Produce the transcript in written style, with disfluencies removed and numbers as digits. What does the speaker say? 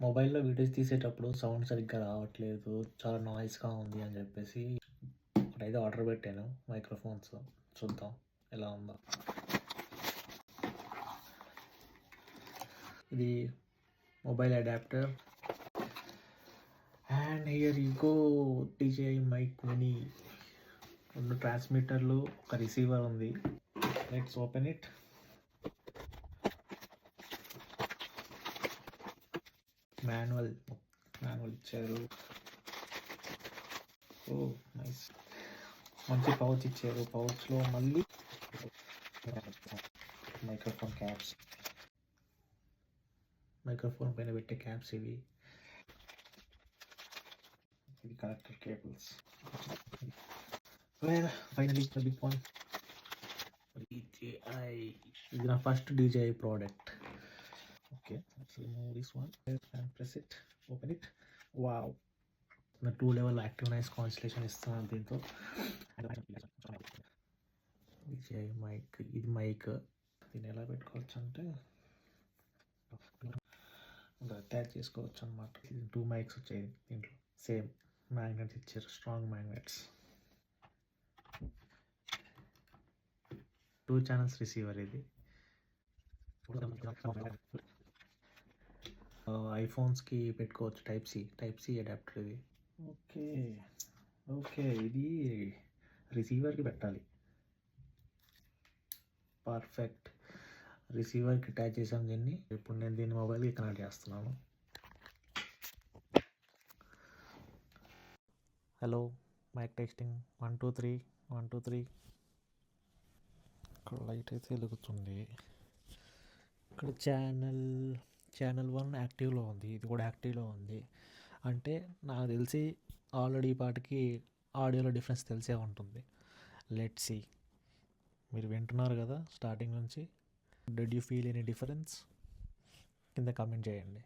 మొబైల్‌లో వీడియోస్ తీసేటప్పుడు సౌండ్ సరిగ్గా రావట్లేదు. చాలా నాయిస్‌గా ఉంది అని జెప్పేసి ఒకటైతే ఆర్డర్ పెట్టాను మైక్రోఫోన్స్. చూద్దాం ఎలా ఉందో. ఇది mobile adapter. And here you go DJI mic mini. 2 ట్రాన్స్మిటర్లు, ఒక రిసీవర్ ఉంది. Let's open it. మాన్యువల్ ఇచ్చారు. ఓహ్! నైస్. మంచి పౌచ్ ఇచ్చారు. పౌచ్‌లో మళ్ళీ మైక్రోఫోన్ క్యాప్స్. మైక్రోఫోన్ పైన పెట్టే క్యాప్స్ ఇవి. ఇది connector cables. Well finally the big one. DJI. ఇది నా first DJI product. Okay, let's remove this one and press it. Open it. Wow! 2 level active noise cancellation ఇస్తున్నాను దీంతో. DJI mic. ఇది mic. దీన్ని ఎలా పెట్టుకోవచ్చు అంటే అటాచ్ చేసుకోవచ్చు అనమాట. 2 మైక్స్ వచ్చాయి దీంట్లో. సేమ్ మ్యాగ్నెట్స్ ఇచ్చారు, స్ట్రాంగ్ మ్యాగ్నెట్స్. 2 ఛానల్స్ రిసీవర్ ఇది. ఐఫోన్స్కి పెట్టుకోవచ్చు. టైప్ సి అడాప్టర్ ఇది. ఓకే, ఇది రిసీవర్కి పెట్టాలి. పర్ఫెక్ట్. రిసీవర్కి అటాచ్ చేసాను దీన్ని. ఇప్పుడు నేను దీన్ని మొబైల్కి కనెక్ట్ చేస్తున్నాను. Hello, mic testing 1 2 3 1 2 3. ఇక్కడ లైట్ అయితే వెలుగుతుంది. ఇక్కడ ఛానల్ 1 యాక్టివ్లో ఉంది. ఇది కూడా యాక్టివ్లో ఉంది. అంటే నాకు తెలిసి ఆల్రెడీ ఈ పాటికి ఆడియోలో డిఫరెన్స్ తెలిసే ఉంటుంది. Let's see. మీరు వింటున్నారు కదా స్టార్టింగ్ నుంచి. Did you feel any difference? కింద కామెంట్ చేయండి.